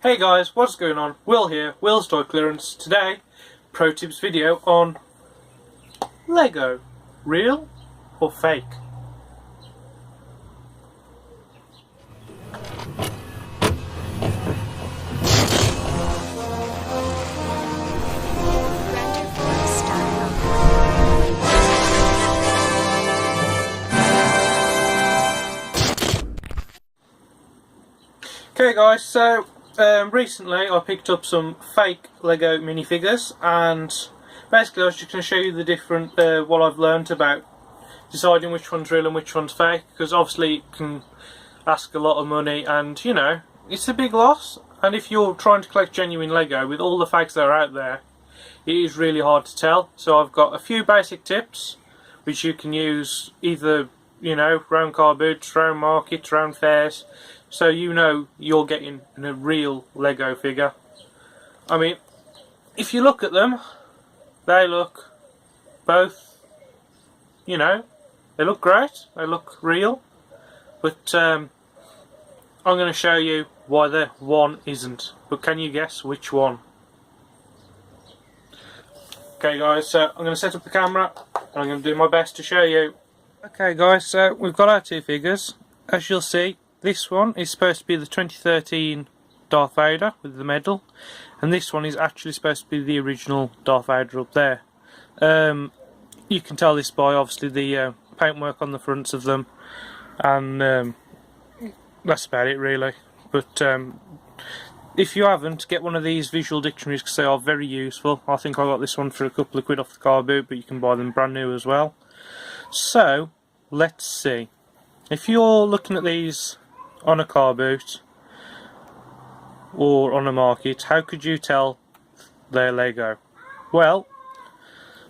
Hey guys, what's going on? Will here, Will's Toy Clearance. Today, pro tips video on Lego. Real or fake? Okay guys, so recently I picked up some fake Lego minifigures, and basically I was just going to show you the different, what I've learned about deciding which one's real and which one's fake, because obviously it can ask a lot of money and, you know, it's a big loss. And if you're trying to collect genuine Lego with all the fakes that are out there, it is really hard to tell. So I've got a few basic tips which you can use either, you know, round car boots, round markets, round fairs, so you know you're getting a real Lego figure. I mean, if you look at them, they look both, you know, they look great, they look real, but I'm going to show you why the one isn't. But can you guess which one? Okay guys, so I'm going to set up the camera and I'm going to do my best to show you. Okay guys, so we've got our two figures. As you'll see, this one is supposed to be the 2013 Darth Vader with the medal, and this one is actually supposed to be the original Darth Vader up there. You can tell this by obviously the paintwork on the fronts of them, and that's about it really. But if you haven't, get one of these visual dictionaries because they are very useful. I think I got this one for a couple of quid off the car boot, but you can buy them brand new as well. So let's see. If you're looking at these on a car boot or on a market, how could you tell they're Lego? Well,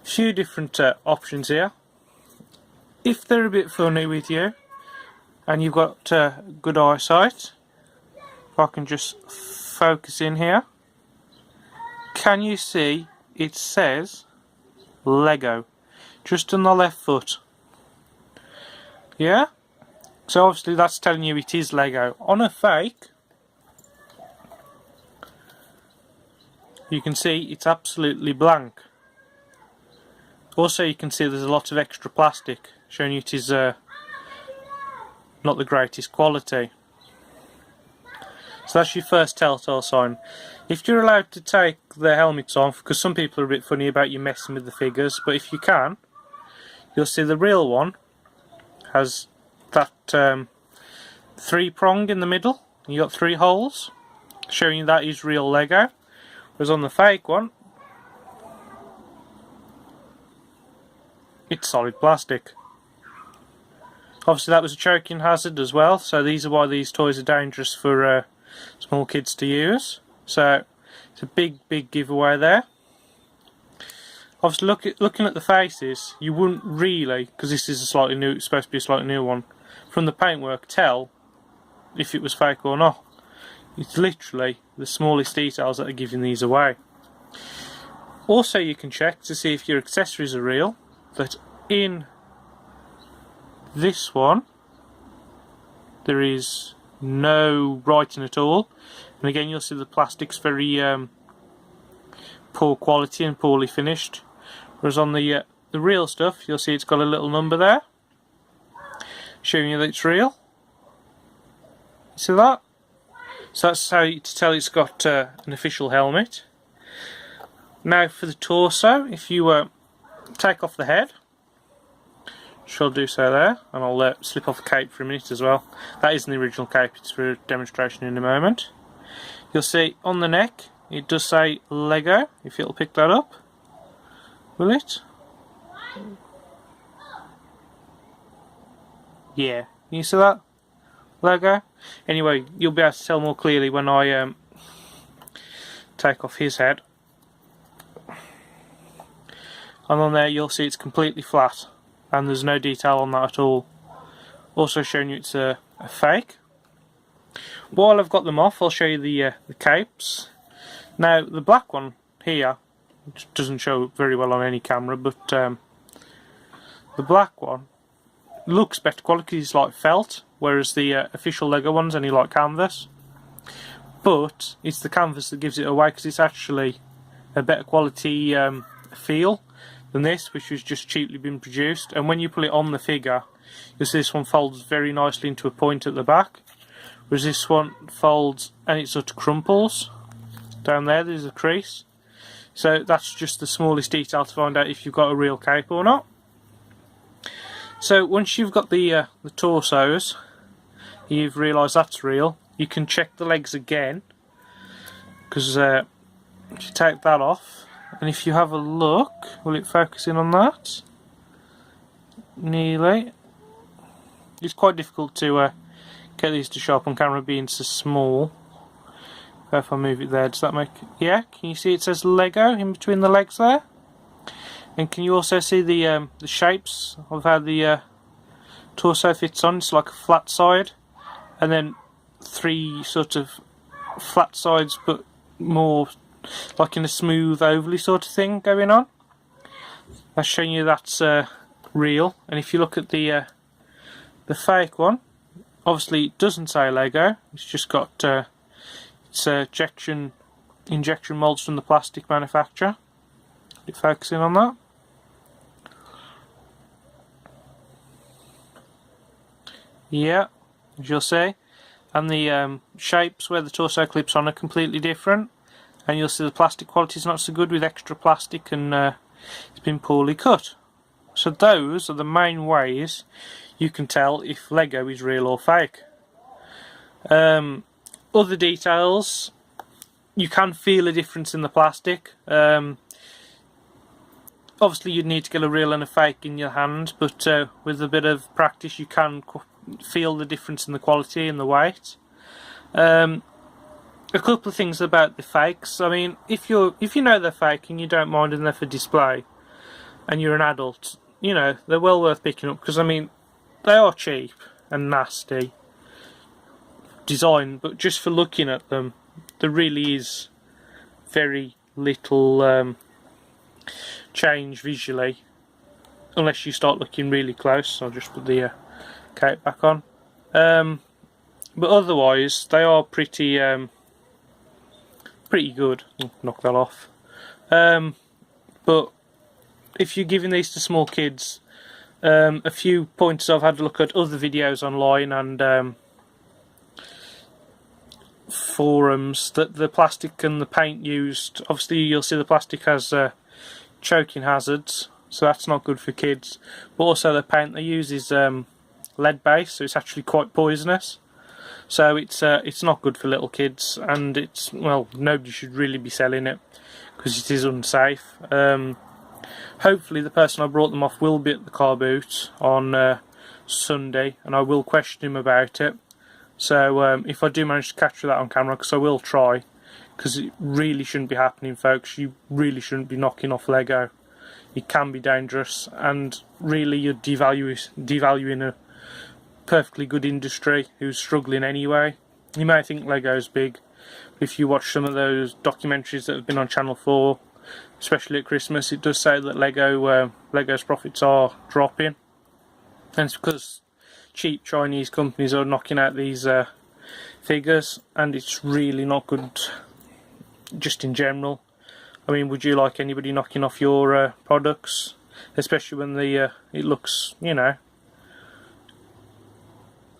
a few different options here. If they're a bit funny with you and you've got good eyesight, if I can just focus in here, can you see it says Lego just on the left foot? Yeah? So obviously that's telling you it is Lego. On a fake, you can see it's absolutely blank. Also you can see there's a lot of extra plastic, showing you it is not the greatest quality. So that's your first telltale sign. If you're allowed to take the helmets off, because some people are a bit funny about you messing with the figures, but if you can, you'll see the real one has that three prong in the middle. You got three holes, showing you that is real Lego. Whereas on the fake one, it's solid plastic. Obviously that was a choking hazard as well, so these are why these toys are dangerous for small kids to use. So it's a big giveaway there. Obviously looking at the faces, you wouldn't really, because this is a slightly new, it's supposed to be a slightly new one, from the paintwork tell if it was fake or not. It's literally the smallest details that are giving these away. Also you can check to see if your accessories are real, that in this one there is no writing at all, and again you'll see the plastic's very poor quality and poorly finished, whereas on the real stuff you'll see it's got a little number there showing you that it's real. See that? So that's how you tell it's got an official helmet. Now for the torso, if you take off the head, which I'll do so there, and I'll slip off the cape for a minute as well. That isn't the original cape, it's for a demonstration in a moment. You'll see on the neck it does say Lego, if it'll pick that up. Will it? Yeah, you see that? Lego? Anyway, you'll be able to tell more clearly when I take off his head. And on there you'll see it's completely flat, and there's no detail on that at all. Also showing you it's a fake. While I've got them off, I'll show you the capes. Now the black one here, which doesn't show very well on any camera, but the black one looks better quality, it's like felt, whereas the official Lego one's only like canvas. but it's the canvas that gives it away, because it's actually a better quality feel than this, which was just cheaply been produced. And when you put it on the figure, you'll see this one folds very nicely into a point at the back, whereas this one folds and it sort of crumples. Down there there's a crease. So that's just the smallest detail to find out if you've got a real cape or not. So once you've got the torsos, you've realised that's real, you can check the legs again, because if you take that off, and if you have a look, will it focus in on that? Nearly. It's quite difficult to get these to show up on camera being so small. If I move it there, does that make... Yeah, can you see it says Lego in between the legs there? And can you also see the shapes of how the torso fits on? It's like a flat side, and then 3 sort of flat sides, but more like in a smooth ovally sort of thing going on. That's showing you that's real. And if you look at the fake one, obviously it doesn't say Lego. It's just got it's injection molds from the plastic manufacturer. Keep focusing on that. Yeah, as you'll see. And the shapes where the torso clips on are completely different. And you'll see the plastic quality is not so good with extra plastic, and it's been poorly cut. So those are the main ways you can tell if Lego is real or fake. Other details, you can feel a difference in the plastic. Obviously you'd need to get a real and a fake in your hand, but with a bit of practice you can feel the difference in the quality and the weight. A couple of things about the fakes. I mean, if you know they're fake and you don't mind and they're for display, and you're an adult, you know, they're well worth picking up, because I mean, they are cheap and nasty design, but just for looking at them, there really is very little change visually, unless you start looking really close. I'll just put the cape back on. But otherwise, they are pretty good. Knock that off. But if you're giving these to small kids, a few pointers. I've had a look at other videos online and forums, that the plastic and the paint used, obviously you'll see the plastic has choking hazards, so that's not good for kids, but also the paint they use is lead based, so it's actually quite poisonous, so it's not good for little kids, and it's, well, nobody should really be selling it because it is unsafe. Hopefully the person I brought them off will be at the car boot on Sunday, and I will question him about it. So if I do manage to capture that on camera, because I will try, because it really shouldn't be happening, folks. You really shouldn't be knocking off Lego. It can be dangerous, and really you're devaluing a perfectly good industry who's struggling anyway. You may think Lego's big, but if you watch some of those documentaries that have been on Channel 4, especially at Christmas, it does say that Lego's profits are dropping, and it's because cheap Chinese companies are knocking out these figures, and it's really not good just in general. I mean, would you like anybody knocking off your products, especially when the it looks, you know,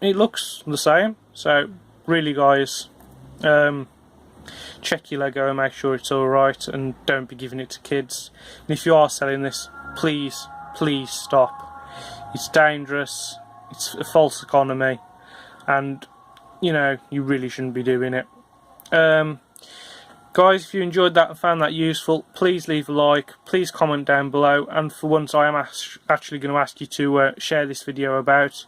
it looks the same? So really guys, check your Lego and make sure it's alright, and don't be giving it to kids. And if you are selling this, please stop. It's dangerous. It's a false economy, and you know, you really shouldn't be doing it. Guys, if you enjoyed that and found that useful, please leave a like, please comment down below, and for once I am actually going to ask you to share this video about,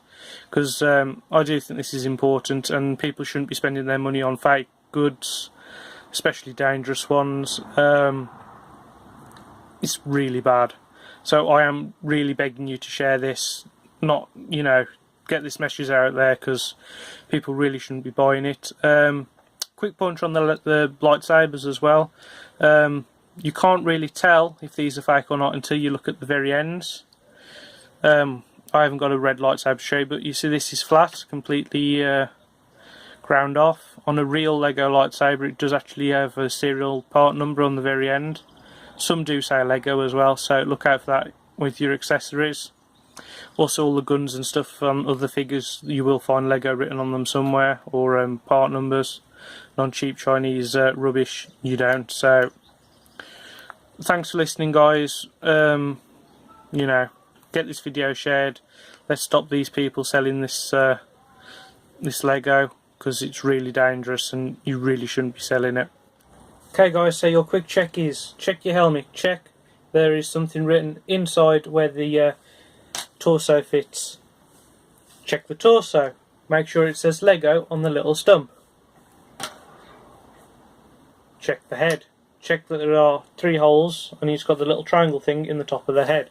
because I do think this is important, and people shouldn't be spending their money on fake goods, especially dangerous ones. It's really bad. So I am really begging you to share this, not, you know, get this message out there, because people really shouldn't be buying it. Quick pointer on the lightsabers as well. You can't really tell if these are fake or not until you look at the very ends. I haven't got a red lightsaber to show you, but you see this is flat, completely ground off. On a real Lego lightsaber it does actually have a serial part number on the very end. Some do say Lego as well, so look out for that with your accessories. Also all the guns and stuff on other figures, you will find Lego written on them somewhere, or part numbers. Non-cheap Chinese rubbish you don't. So thanks for listening, guys. You know, get this video shared. Let's stop these people selling this this Lego, because it's really dangerous and you really shouldn't be selling it. Okay guys, so your quick check is, check your helmet, check there is something written inside where the torso fits. Check the torso, make sure it says Lego on the little stump. Check the head, check that there are 3 holes and it's got the little triangle thing in the top of the head.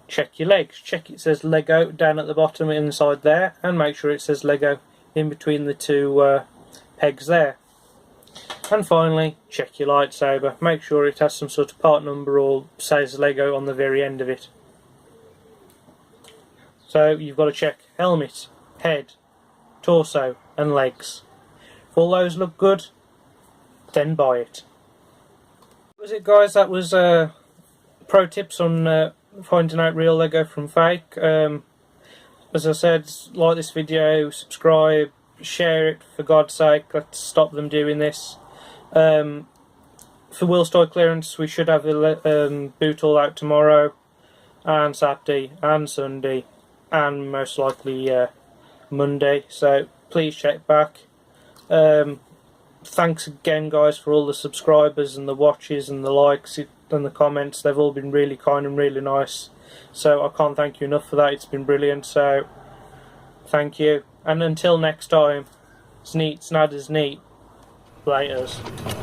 Check your legs, check it says Lego down at the bottom inside there, and make sure it says Lego in between the 2 pegs there. And finally, check your lightsaber, make sure it has some sort of part number or says Lego on the very end of it. So you've got to check helmet, head, torso and legs. If all those look good, then buy it. That was it guys, that was pro tips on finding out real Lego from fake. As I said, like this video, subscribe, share it for God's sake, let's stop them doing this. For World Store clearance we should have the boot all out tomorrow, and Saturday and Sunday, and most likely Monday, so please check back. Thanks again guys for all the subscribers and the watches and the likes and the comments. They've all been really kind and really nice, so I can't thank you enough for that. It's been brilliant, so thank you, and until next time, Sneat Snadders Neat. Laters.